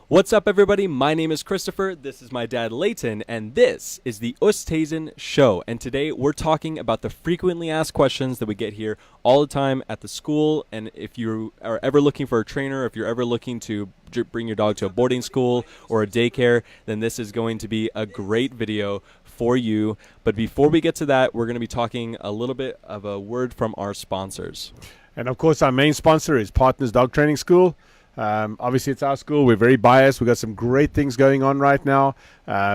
What's up, everybody? My name is Christopher. This is my dad, Leighton, and this is the Oosthuisen Show. And today we're talking about the frequently asked questions that we get here all the time at the school. And if you are ever looking for a trainer, if you're ever looking to bring your dog to a boarding school or a daycare, then this is going to be a great video for you. But before we get to that, we're going to be talking a little bit of a word from our sponsors. And of course, our main sponsor is Partners Dog Training School. Obviously, it's our school. We're very biased. We've got some great things going on right now.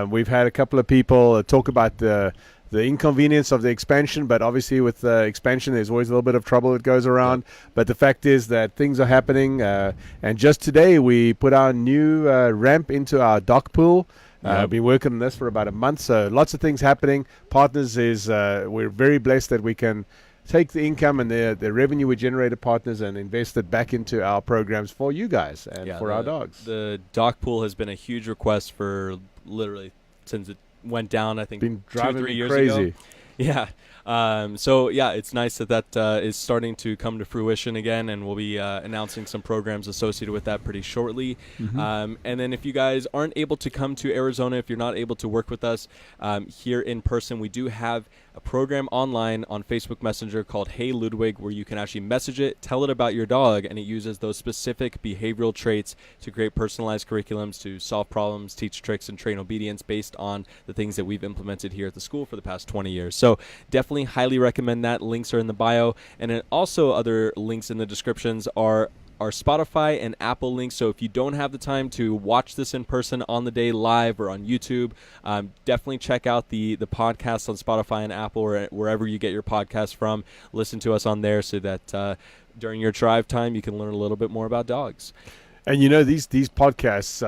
We've had a couple of people talk about the inconvenience of the expansion, but obviously with expansion, there's always a little bit of trouble that goes around. But the fact is that things are happening. And just today, we put our new ramp into our dock pool. We've been working on this for about a month, so lots of things happening. Partners is, we're very blessed that we can take the income and the revenue we generate at Partners and invest it back into our programs for you guys and for our dogs. The dock pool has been a huge request for literally since it went down, I think, been 2 or 3 years crazy. ago. Yeah. So, yeah, it's nice that is starting to come to fruition again, and we'll be announcing some programs associated with that pretty shortly. And then if you guys aren't able to come to Arizona, if you're not able to work with us here in person, we do have a program online on Facebook Messenger called HeyLudwig, where you can actually message it, tell it about your dog, and it uses those specific behavioral traits to create personalized curriculums to solve problems, teach tricks, and train obedience based on the things that we've implemented here at the school for the past 20 years. So definitely highly recommend that. Links are in the bio, and then also other links in the descriptions are our Spotify and Apple links. So if you don't have the time to watch this in person on the day live or on YouTube, definitely check out the podcast on Spotify and Apple or wherever you get your podcast from. Listen to us on there so that during your drive time you can learn a little bit more about dogs. And you know, these podcasts,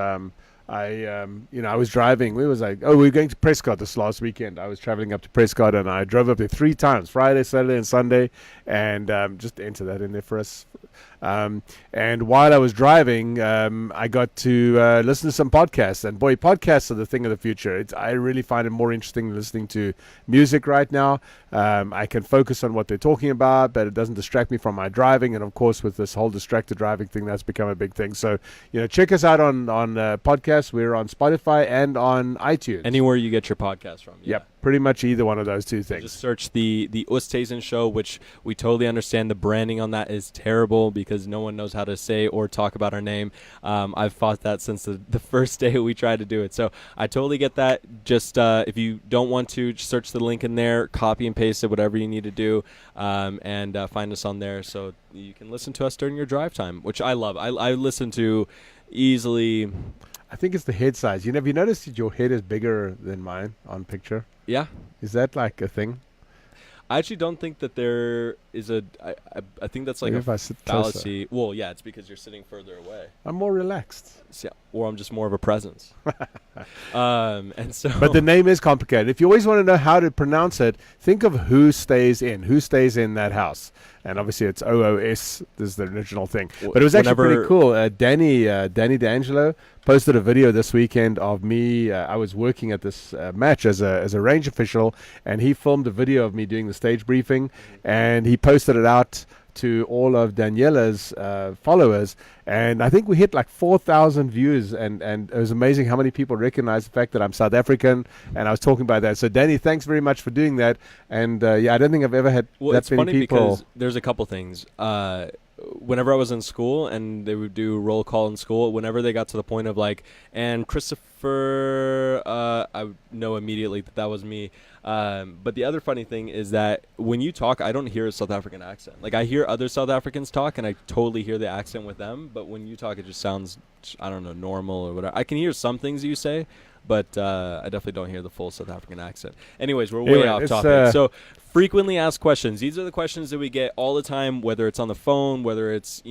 I was driving. We were going to Prescott this last weekend. I was traveling up to Prescott, and I drove up there 3 times, Friday, Saturday, and Sunday, and just enter that in there for us. And while I was driving, I got to listen to some podcasts. And boy, podcasts are the thing of the future. I really find it more interesting than listening to music right now. I can focus on what they're talking about, but it doesn't distract me from my driving. And of course, with this whole distracted driving thing, that's become a big thing. So, check us out on podcasts. We're on Spotify and on iTunes. Anywhere you get your podcast from. Yep. Pretty much either one of those two things. Just search the Oosthuisen Show, which we totally understand the branding on that is terrible because no one knows how to say or talk about our name. I've fought that since the first day we tried to do it. So I totally get that. Just if you don't want to, just search the link in there, copy and paste it, whatever you need to do, and find us on there so you can listen to us during your drive time, which I love. I listen to easily. I think it's the head size. Have you noticed that your head is bigger than mine on picture? Yeah. Is that like a thing? I actually don't think that there is I think that's like Maybe a fallacy. Well, yeah, it's because you're sitting further away. I'm more relaxed. Yeah, or I'm just more of a presence. And so. But the name is complicated. If you always want to know how to pronounce it, think of who stays in that house. And obviously it's OOS. This is the original thing. But it was actually pretty cool. Danny D'Angelo posted a video this weekend of me. I was working at this match as a range official, and he filmed a video of me doing the stage briefing, and he posted it out to all of Daniela's followers, and I think we hit like 4,000 views, and it was amazing how many people recognize the fact that I'm South African, and I was talking about that. So Danny, thanks very much for doing that, and I don't think I've ever had that many people. Because there's a couple things. Whenever I was in school and they would do roll call in school, whenever they got to the point of like, and Christopher, I would know immediately that was me. But the other funny thing is that when you talk, I don't hear a South African accent. Like I hear other South Africans talk and I totally hear the accent with them. But when you talk, it just sounds, I don't know, normal or whatever. I can hear some things you say, but I definitely don't hear the full South African accent. Anyways, we're way off topic. So frequently asked questions. These are the questions that we get all the time, whether it's on the phone, whether it's,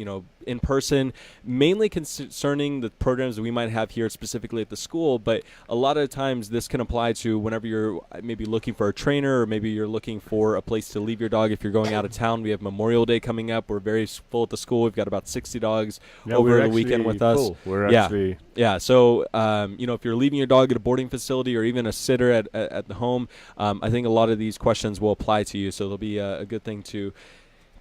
in person, mainly concerning the programs that we might have here specifically at the school. But a lot of times this can apply to whenever you're maybe looking for a trainer, or maybe you're looking for a place to leave your dog if you're going out of town. We have Memorial Day coming up. We're very full at the school. We've got about 60 dogs over the weekend with us. We're actually yeah. So if you're leaving your dog at a boarding facility or even a sitter at the home, I think a lot of these questions will apply to you. So it'll be a good thing to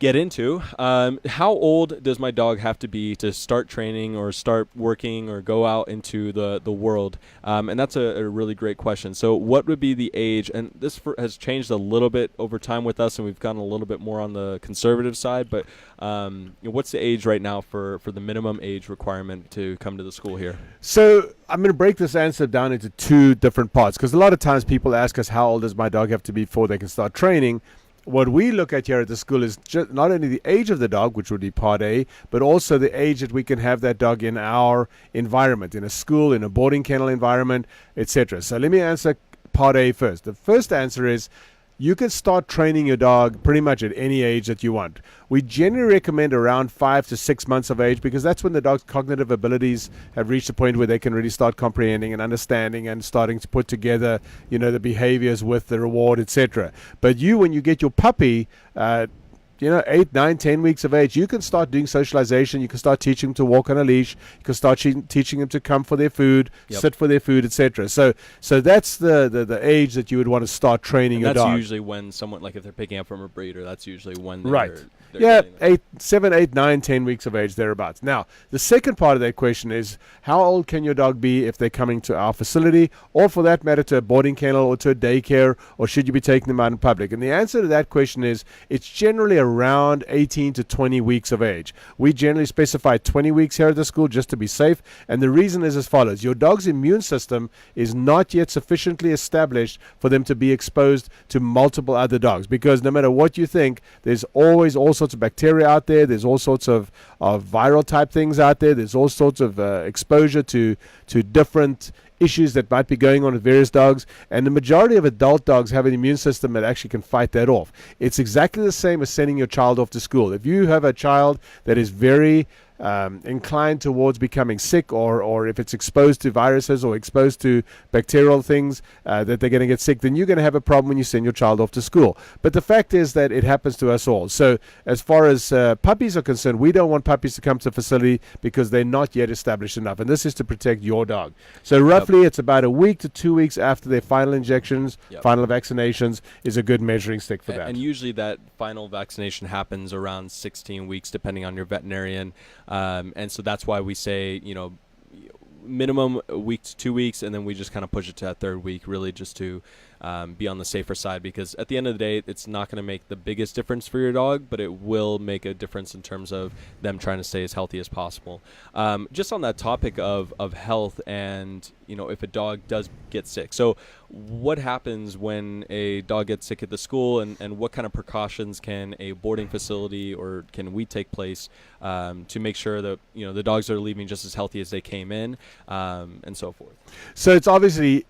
get into. How old does my dog have to be to start training or start working or go out into the world? And that's a really great question. So what would be the age? And this has changed a little bit over time with us, and we've gotten a little bit more on the conservative side. But what's the age right now for the minimum age requirement to come to the school here? So I'm going to break this answer down into two different parts, because a lot of times people ask us, how old does my dog have to be before they can start training? What we look at here at the school is just not only the age of the dog, which would be part A, but also the age that we can have that dog in our environment, in a school, in a boarding kennel environment, etc. So let me answer part A first. The first answer is you can start training your dog pretty much at any age that you want. We generally recommend around 5 to 6 months of age, because that's when the dog's cognitive abilities have reached a point where they can really start comprehending and understanding and starting to put together, the behaviors with the reward, etc. But when you get your puppy, 8, 9, 10 weeks of age, you can start doing socialization. You can start teaching them to walk on a leash. You can start teaching them to come for their food, sit for their food, etc. So that's the age that you would want to start training your dog. That's usually when someone, like if they're picking up from a breeder, that's usually when they're right. Yeah, 7, 8, 9, 10 weeks of age, thereabouts. Now, the second part of that question is, how old can your dog be if they're coming to our facility, or for that matter, to a boarding kennel or to a daycare, or should you be taking them out in public? And the answer to that question is, it's generally around 18 to 20 weeks of age. We generally specify 20 weeks here at the school just to be safe, and the reason is as follows. Your dog's immune system is not yet sufficiently established for them to be exposed to multiple other dogs, because no matter what you think, there's always all sorts of bacteria out there. There's all sorts of viral type things out there. There's all sorts of exposure to different issues that might be going on with various dogs, and the majority of adult dogs have an immune system that actually can fight that off. It's exactly the same as sending your child off to school. If you have a child that is very inclined towards becoming sick, or if it's exposed to viruses or exposed to bacterial things that they're going to get sick, then you're going to have a problem when you send your child off to school. But the fact is that it happens to us all. So as far as puppies are concerned, we don't want puppies to come to the facility because they're not yet established enough, and this is to protect your dog. So roughly it's about a week to 2 weeks after their final injections, final vaccinations is a good measuring stick for that. And usually that final vaccination happens around 16 weeks, depending on your veterinarian. And so that's why we say, minimum a week to 2 weeks, and then we just kind of push it to that third week, really just to be on the safer side, because at the end of the day, it's not going to make the biggest difference for your dog, but it will make a difference in terms of them trying to stay as healthy as possible. Just on that topic of health, and if a dog does get sick, so what happens when a dog gets sick at the school, and what kind of precautions can a boarding facility or can we take place to make sure that the dogs are leaving just as healthy as they came in, and so forth? So it's obviously,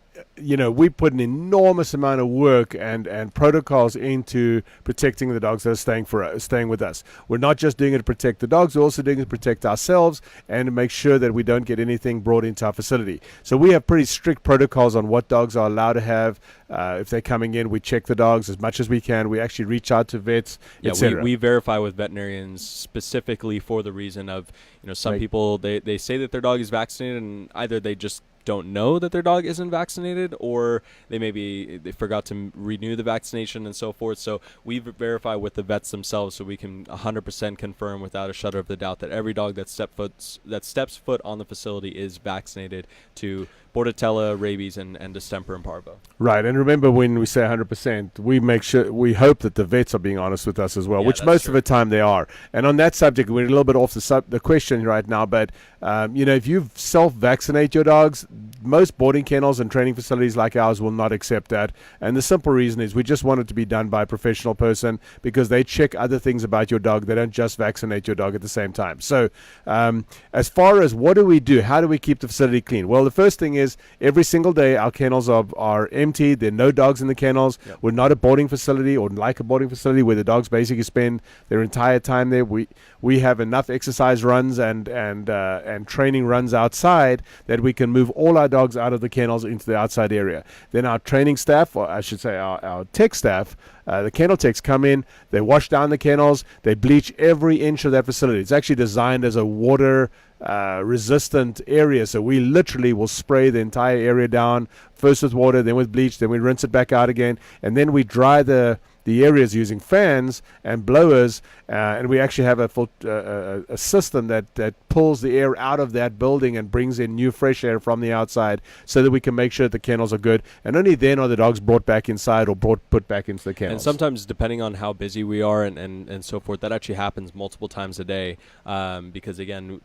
we put an enormous amount of work and protocols into protecting the dogs that are staying with us. We're not just doing it to protect the dogs, we're also doing it to protect ourselves and to make sure that we don't get anything brought into our facility. So we have pretty strict protocols on what dogs are allowed to have. If they're coming in, we check the dogs as much as we can. We actually reach out to vets, etc. We verify with veterinarians specifically for the reason of, some people, they say that their dog is vaccinated, and either they just don't know that their dog isn't vaccinated, or they forgot to renew the vaccination and so forth. So we verify with the vets themselves, so we can 100% confirm without a shudder of the doubt that every dog that steps foot on the facility is vaccinated to Bordetella, rabies, and distemper and parvo. Right, and remember, when we say 100%, we hope that the vets are being honest with us as well, which most of the time they are. And on that subject, we're a little bit off the question right now, but if you self-vaccinate your dogs, most boarding kennels and training facilities like ours will not accept that. And the simple reason is we just want it to be done by a professional person, because they check other things about your dog. They don't just vaccinate your dog at the same time. So as far as what do we do, how do we keep the facility clean? Well, the first thing is every single day our kennels are empty. There are no dogs in the kennels. We're not a boarding facility or like a boarding facility where the dogs basically spend their entire time there. We have enough exercise runs and training runs outside that we can move all our dogs out of the kennels into the outside area. Then our training staff, or I should say our tech staff, the kennel techs come in, they wash down the kennels, they bleach every inch of that facility. It's actually designed as a water resistant area, so we literally will spray the entire area down, first with water, then with bleach, then we rinse it back out again, and then we dry the the areas using fans and blowers, and we actually have a system that pulls the air out of that building and brings in new fresh air from the outside, so that we can make sure that the kennels are good, and only then are the dogs brought back inside or put back into the kennels. And sometimes, depending on how busy we are and so forth, that actually happens multiple times a day, because again,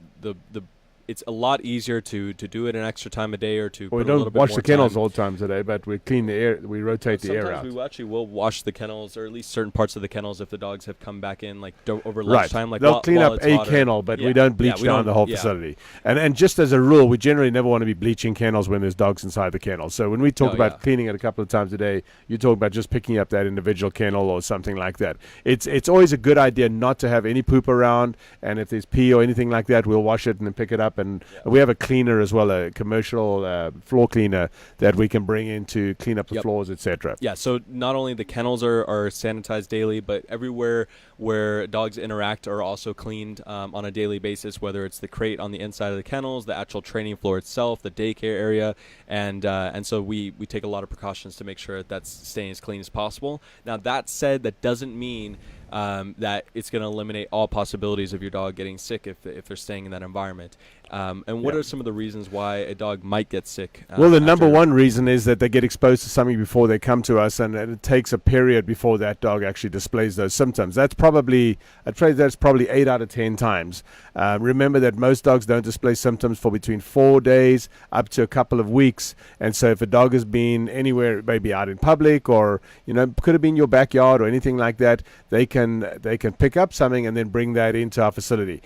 it's a lot easier to do it an extra time a day, or to we put a little don't bit wash more the kennels time. all the time today, but we clean the air, we rotate the air out. Sometimes we actually will wash the kennels, or at least certain parts of the kennels, if the dogs have come back in over lunchtime. Like they'll clean while up it's a hotter. kennel, but we don't bleach down the whole facility. And just as a rule, we generally never want to be bleaching kennels when there's dogs inside the kennel. So when we talk about cleaning it a couple of times a day, you talk about just picking up that individual kennel or something like that. It's always a good idea not to have any poop around, and if there's pee or anything like that, we'll wash it and then pick it up. And we have a cleaner as well, a commercial floor cleaner that we can bring in to clean up the floors, etc. Yeah, so not only the kennels are sanitized daily, but everywhere where dogs interact are also cleaned on a daily basis, whether it's the crate on the inside of the kennels, the actual training floor itself, the daycare area, and so we take a lot of precautions to make sure that's staying as clean as possible. Now, that said, that doesn't mean that it's going to eliminate all possibilities of your dog getting sick if they're staying in that environment. And what are some of the reasons why a dog might get sick? Well, the number one reason is that they get exposed to something before they come to us, and it takes a period before that dog actually displays those symptoms. That's probably 8 out of 10 times. Remember that most dogs don't display symptoms for between 4 days up to a couple of weeks. And so if a dog has been anywhere, maybe out in public, or could have been your backyard or anything like that, they can pick up something and then bring that into our facility.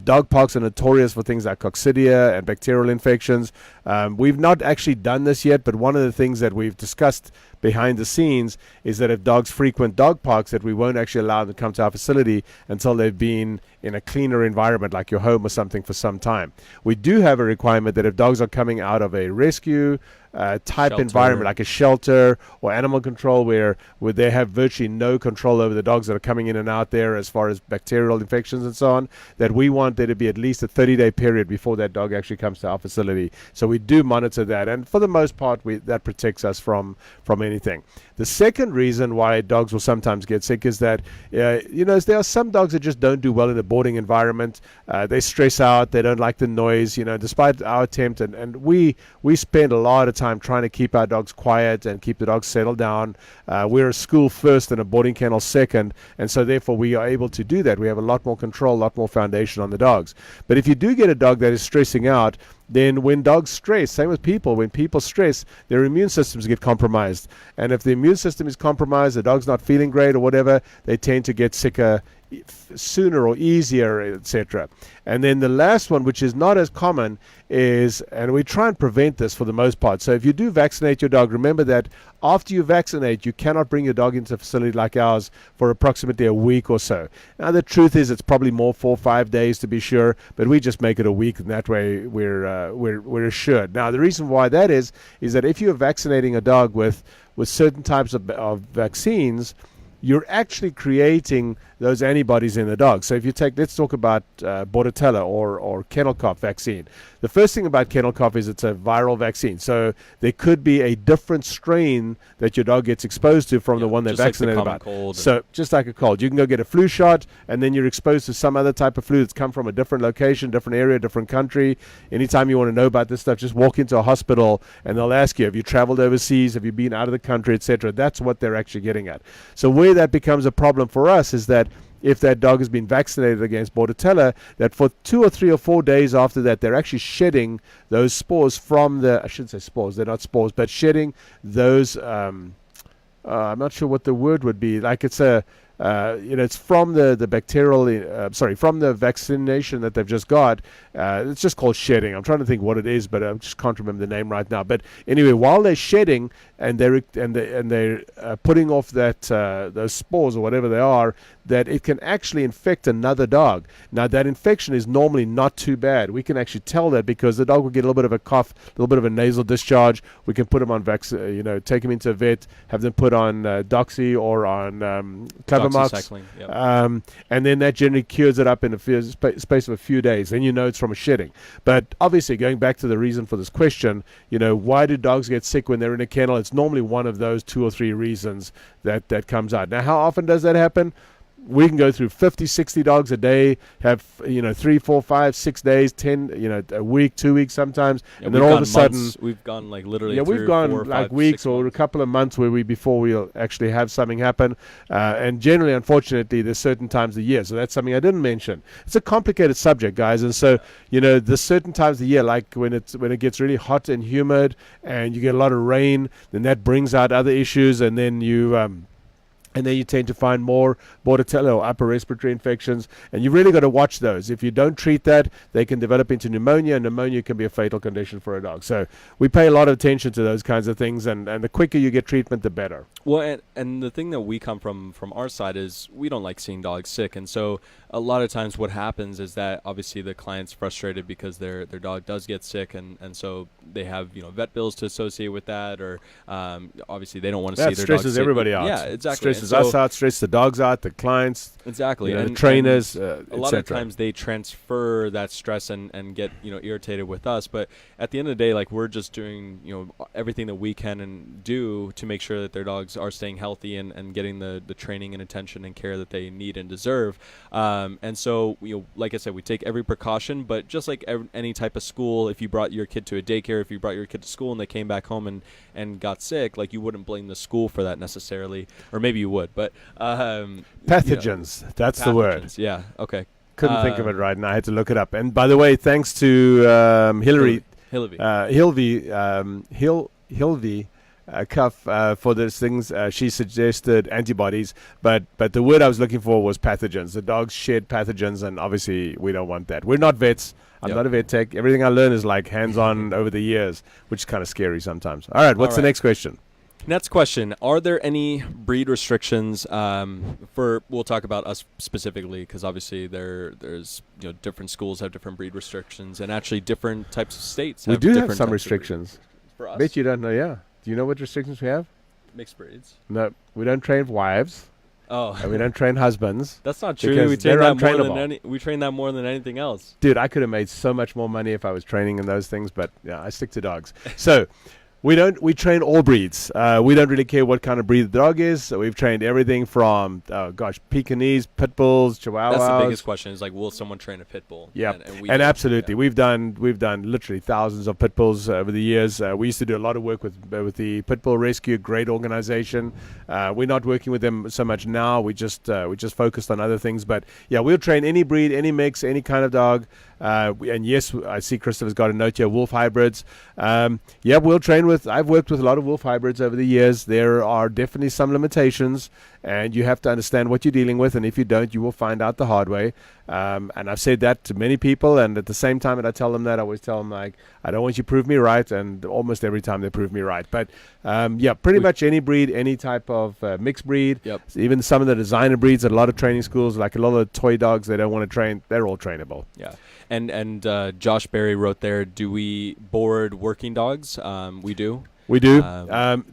Dog parks are notorious for things like coccidia and bacterial infections. We've not actually done this yet, but one of the things that we've discussed behind the scenes is that if dogs frequent dog parks, that we won't actually allow them to come to our facility until they've been in a cleaner environment like your home or something for some time. We do have a requirement that if dogs are coming out of a rescue type environment, like a shelter or animal control, where they have virtually no control over the dogs that are coming in and out there as far as bacterial infections and so on, that we want there to be at least a 30-day period before that dog actually comes to our facility. So we do monitor that, and for the most part, that protects us from anything. The second reason why dogs will sometimes get sick is that there are some dogs that just don't do well in a boarding environment. They stress out, they don't like the noise, despite our attempt, and we spend a lot of time trying to keep our dogs quiet and keep the dogs settled down. We're a school first and a boarding kennel second, and so therefore we are able to do that. We have a lot more control, a lot more foundation on the dogs. But if you do get a dog that is stressing out, then when dogs stress, same with people, when people stress, their immune systems get compromised. And if the immune system is compromised, the dog's not feeling great or whatever, they tend to get sicker sooner or easier, etc. And then the last one, which is not as common, is, and we try and prevent this for the most part. So if you do vaccinate your dog, remember that after you vaccinate, you cannot bring your dog into a facility like ours for approximately a week or so. Now, the truth is it's probably more 4 or 5 days to be sure, but we just make it a week, and that way we're assured. Now, the reason why that is that if you're vaccinating a dog with certain types of vaccines, you're actually creating those antibodies in the dog. So if you let's talk about Bordetella or kennel cough vaccine. The first thing about kennel cough is it's a viral vaccine. So there could be a different strain that your dog gets exposed to from the one they're vaccinated about. So just like a cold, you can go get a flu shot, and then you're exposed to some other type of flu that's come from a different location, different area, different country. Anytime you want to know about this stuff, just walk into a hospital and they'll ask you, have you traveled overseas? Have you been out of the country, etc.? That's what they're actually getting at. So where that becomes a problem for us is that if that dog has been vaccinated against Bordetella, that for 2 or 3 or 4 days after that, they're actually shedding those spores from I shouldn't say spores, they're not spores, but shedding those, I'm not sure what the word would be, like it's it's from the bacterial, from the vaccination that they've just got. It's just called shedding. I'm trying to think what it is, but I just can't remember the name right now. But anyway, while they're shedding and they're putting off that those spores or whatever they are, that it can actually infect another dog. Now, that infection is normally not too bad. We can actually tell that because the dog will get a little bit of a cough, a little bit of a nasal discharge. We can put them on take them into a vet, have them put on Doxy or on Doxycycline, yep. And then that generally cures it up in a space of a few days. Then you know it's from a shedding. But obviously, going back to the reason for this question, why do dogs get sick when they're in a kennel? It's normally one of those 2 or 3 reasons that comes out. Now, how often does that happen? We can go through 50, 60 dogs a day, have 3, 4, 5, 6 days, 10, a week, 2 weeks sometimes, and then all of a sudden we've gone like literally we've gone 4, like 5, weeks or a couple of months before we'll actually have something happen, and generally, unfortunately, there's certain times of the year. So that's something I didn't mention. It's a complicated subject, guys, and so there's certain times of the year, like when it gets really hot and humid, and you get a lot of rain, then that brings out other issues, and then you tend to find more Bordetella or upper respiratory infections, and you've really got to watch those. If you don't treat that, they can develop into pneumonia, and pneumonia can be a fatal condition for a dog. So we pay a lot of attention to those kinds of things, and the quicker you get treatment, the better. Well, and the thing that we come from our side is we don't like seeing dogs sick, and so a lot of times what happens is that obviously the client's frustrated because their dog does get sick, and so they have vet bills to associate with that, or obviously they don't want to see their dog sick. Stresses everybody out. Yeah, exactly. Stresses us out, stresses the dogs out, the clients. Exactly. And the trainers. A lot of times they transfer that stress and get irritated with us, but at the end of the day, like, we're just doing everything that we can and do to make sure that their dogs are staying healthy and getting the training and attention and care that they need and deserve. And so, like I said, we take every precaution, but just like any type of school, if you brought your kid to a daycare, if you brought your kid to school and they came back home and got sick, like, you wouldn't blame the school for that necessarily, or maybe you would, but pathogens, that's the word. Yeah, okay. Couldn't think of it right now. I had to look it up. And by the way, thanks to Hilvie Cuff for those things. She suggested antibodies, but the word I was looking for was pathogens. The dogs shed pathogens, and obviously we don't want that. We're not vets. I'm not a vet tech. Everything I learn is like hands-on over the years, which is kind of scary sometimes. All right, what's the next question? Next question: are there any breed restrictions we'll talk about us specifically, because obviously there's different schools have different breed restrictions, and actually different types of states we do have some restrictions. For us. Bet you don't know. Yeah. Do you know what restrictions we have? Mixed breeds. No, we don't train wives. Oh. And we don't train husbands. That's not true. We train that more than anything else. Dude, I could have made so much more money if I was training in those things, but yeah, I stick to dogs. So we train all breeds. We don't really care what kind of breed the dog is. So we've trained everything from Pekingese, pit bulls, Chihuahuas. That's the biggest question, is like, will someone train a pit bull? Yeah, and absolutely. Yeah. We've done literally thousands of pit bulls over the years. We used to do a lot of work with the Pit Bull Rescue, great organization. We're not working with them so much now. We just focused on other things. But yeah, we'll train any breed, any mix, any kind of dog. And yes, I see Christopher's got a note here, wolf hybrids. We'll train I've worked with a lot of wolf hybrids over the years. There are definitely some limitations, and you have to understand what you're dealing with, and if you don't, you will find out the hard way. And I've said that to many people, and at the same time that I tell them that, I always tell them, like, I don't want you to prove me right, and almost every time they prove me right. But pretty much any breed, any type of mixed breed, even some of the designer breeds at a lot of training schools, like a lot of toy dogs they don't want to train, they're all trainable. Yeah. And Josh Berry wrote there, do we board working dogs? We do. We do.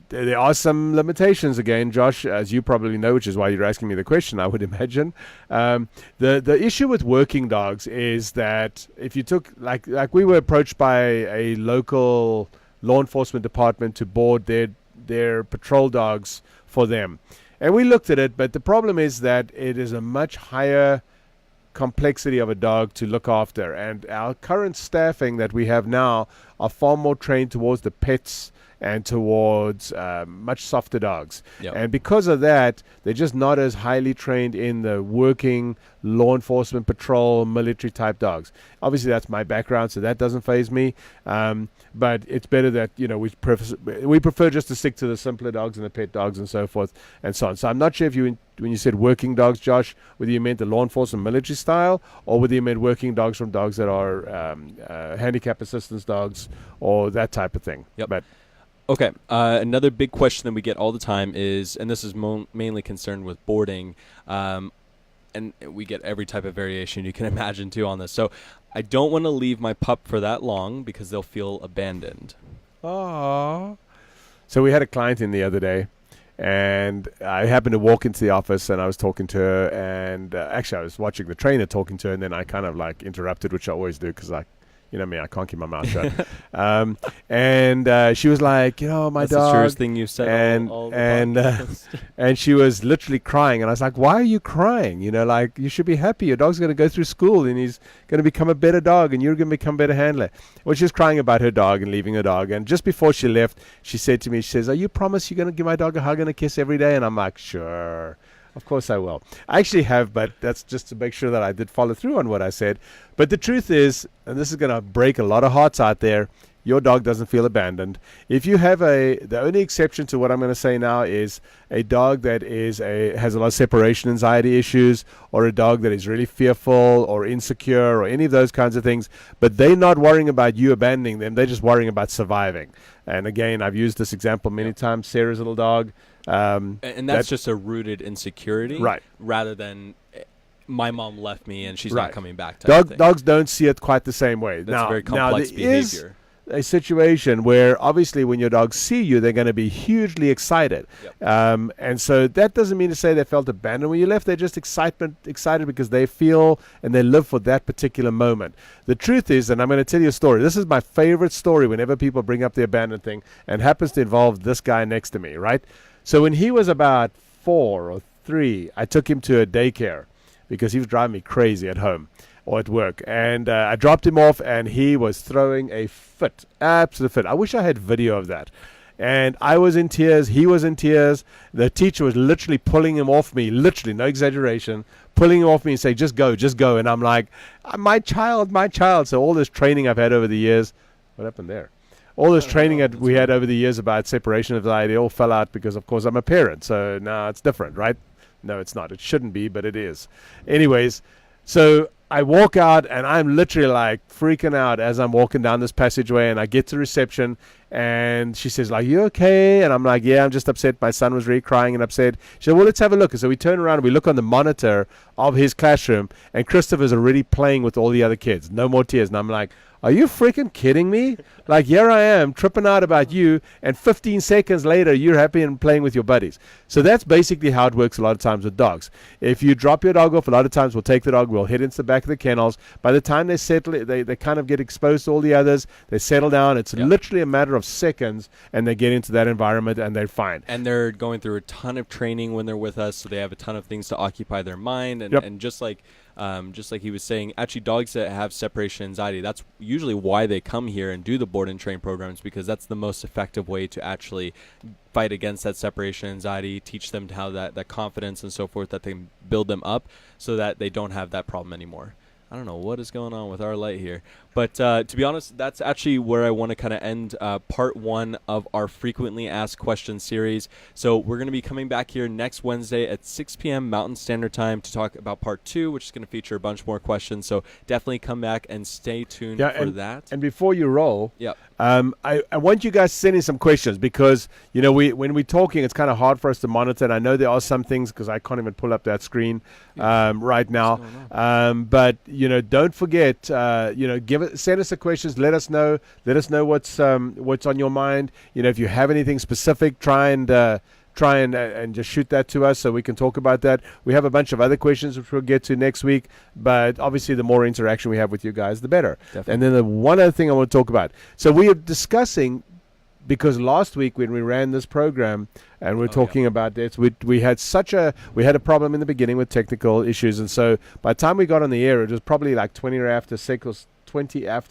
There are some limitations, again, Josh, as you probably know, which is why you're asking me the question, I would imagine. The issue with working dogs is that if you took, like we were approached by a local law enforcement department to board their patrol dogs for them. And we looked at it, but the problem is that it is a much higher complexity of a dog to look after, and our current staffing that we have now are far more trained towards the pets and towards much softer dogs. And because of that, they're just not as highly trained in the working law enforcement, patrol, military type dogs. Obviously that's my background, so that doesn't faze me, but it's better that we prefer just to stick to the simpler dogs and the pet dogs and so forth and so on. So I'm not sure if when you said working dogs, Josh, whether you meant the law enforcement military style, or whether you meant working dogs from dogs that are handicap assistance dogs or that type of thing. But okay, another big question that we get all the time is, and this is mainly concerned with boarding, and we get every type of variation you can imagine too on this. So I don't want to leave my pup for that long because they'll feel abandoned. Aww. So we had a client in the other day, And I happened to walk into the office, and I was talking to her, and actually I was watching the trainer talking to her, and then I kind of like interrupted, which I always do because you know me, I can't keep my mouth shut. And she was like, you know, That's dog. the truest thing you've said and she was literally crying. And I was like, why are you crying? You know, like, you should be happy. Your dog's going to go through school, and he's going to become a better dog, and you're going to become a better handler. Well, she was crying about her dog and leaving her dog. And just before she left, she said to me, she says, are you promise you're going to give my dog a hug and a kiss every day? And I'm like, sure. Of course I will. I actually have, but that's just to make sure that I did follow through on what I said. But the truth is, and this is going to break a lot of hearts out there, your dog doesn't feel abandoned. If you have the only exception to what I'm going to say now is a dog that has a lot of separation anxiety issues, or a dog that is really fearful or insecure or any of those kinds of things, but they're not worrying about you abandoning them. They're just worrying about surviving. And again, I've used this example many times. Sarah's little dog. And that's just a rooted insecurity, right? Rather than my mom left me and she's not coming back. Dogs don't see it quite the same way. That's very complex behavior. A situation where obviously when your dogs see you, they're going to be hugely excited. Yep. And so that doesn't mean to say they felt abandoned when you left. They're just excited because they feel and they live for that particular moment. The truth is, and I'm going to tell you a story. This is my favorite story whenever people bring up the abandoned thing, and happens to involve this guy next to me, right? So when he was about 4 or 3, I took him to a daycare because he was driving me crazy at home or at work. And I dropped him off, and he was throwing a fit, absolute fit. I wish I had video of that. And I was in tears. He was in tears. The teacher was literally pulling him off me, literally, no exaggeration, pulling him off me and saying, just go, just go. And I'm like, my child, my child. So all this training I've had over the years, what happened there? All this training that we had over the years about separation anxiety all fell out because, of course, I'm a parent. So now it's different, right? No, it's not. It shouldn't be, but it is. Anyways, so I walk out, and I'm literally like freaking out as I'm walking down this passageway, and I get to reception, and she says, like, you okay? And I'm like, yeah, I'm just upset. My son was really crying and upset. She said, well, let's have a look. And so we turn around and we look on the monitor of his classroom, and Christopher's already playing with all the other kids. No more tears. And I'm like, are you freaking kidding me? Like, here I am tripping out about you, and 15 seconds later, you're happy and playing with your buddies. So that's basically how it works a lot of times with dogs. If you drop your dog off, a lot of times we'll take the dog, we'll head into the back of the kennels. By the time they settle, they kind of get exposed to all the others. They settle down. It's literally a matter of seconds, and they get into that environment, and they're fine. And they're going through a ton of training when they're with us, so they have a ton of things to occupy their mind. And just like he was saying, actually dogs that have separation anxiety, that's usually why they come here and do the board and train programs, because that's the most effective way to actually fight against that separation anxiety, teach them how that confidence and so forth, that they build them up so that they don't have that problem anymore. I don't know what is going on with our light here. But to be honest, that's actually where I want to kind of end part 1 of our frequently asked questions series. So we're going to be coming back here next Wednesday at 6 p.m. Mountain Standard Time to talk about part 2, which is going to feature a bunch more questions. So definitely come back and stay tuned for that. And before you roll, I want you guys to send in some questions, because, you know, when we're talking, it's kind of hard for us to monitor. And I know there are some things, because I can't even pull up that screen right now. But, you know, don't forget, you know, send us the questions. Let us know what's on your mind. You know, if you have anything specific, try and just shoot that to us so we can talk about that. We have a bunch of other questions which we'll get to next week, but obviously the more interaction we have with you guys, the better. Definitely. And then the one other thing I want to talk about. So we are discussing, because last week when we ran this program and we're talking about this, we had a problem in the beginning with technical issues, and so by the time we got on the air, it was probably like 20 after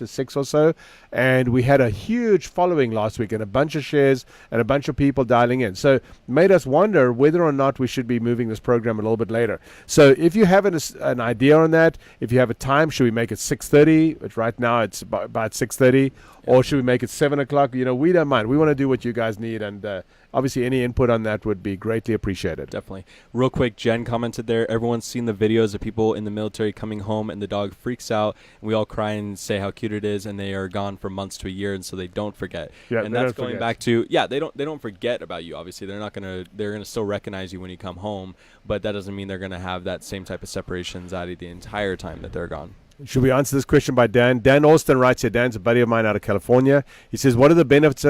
6 or so, and we had a huge following last week and a bunch of shares and a bunch of people dialing in. So it made us wonder whether or not we should be moving this program a little bit later. So if you have an idea on that, if you have a time, should we make it 6:30? Which right now it's about 6:30, or should we make it 7 o'clock? You know, we don't mind. We want to do what you guys need, and obviously any input on that would be greatly appreciated. Definitely. Real quick, Jen commented there, everyone's seen the videos of people in the military coming home and the dog freaks out, and we all cry and say how cute it is, and they are gone for months to a year, and so they don't forget. Yeah, and that's going back to, they don't forget about you. Obviously, they're going to still recognize you when you come home, but that doesn't mean they're going to have that same type of separation anxiety the entire time that they're gone. Should we answer this question by Dan? Dan Austin writes here. Dan's a buddy of mine out of California. He says, what are the benefits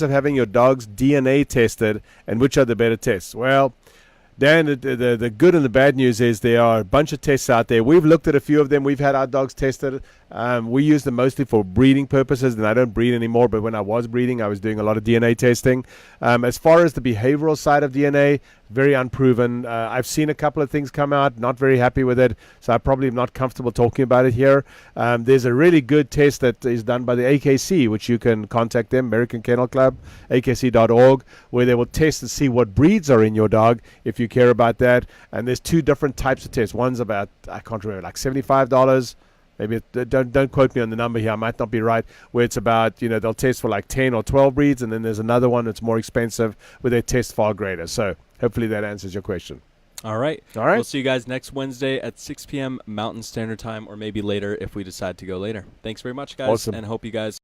of having your dog's DNA tested, and which are the better tests? Well, Dan, the good and the bad news is there are a bunch of tests out there. We've looked at a few of them. We've had our dogs tested. We use them mostly for breeding purposes, and I don't breed anymore, but when I was breeding, I was doing a lot of DNA testing. As far as the behavioral side of DNA, very unproven. I've seen a couple of things come out, not very happy with it, so I probably am not comfortable talking about it here. There's a really good test that is done by the AKC, which you can contact them, American Kennel Club, akc.org, where they will test and see what breeds are in your dog, if you care about that. And there's 2 different types of tests. One's about, I can't remember, like $75. Maybe don't quote me on the number here. I might not be right. Where it's about, they'll test for like 10 or 12 breeds, and then there's another one that's more expensive where they test far greater. So hopefully that answers your question. All right. All right. We'll see you guys next Wednesday at 6 p.m. Mountain Standard Time, or maybe later if we decide to go later. Thanks very much, guys, Awesome. and hope you guys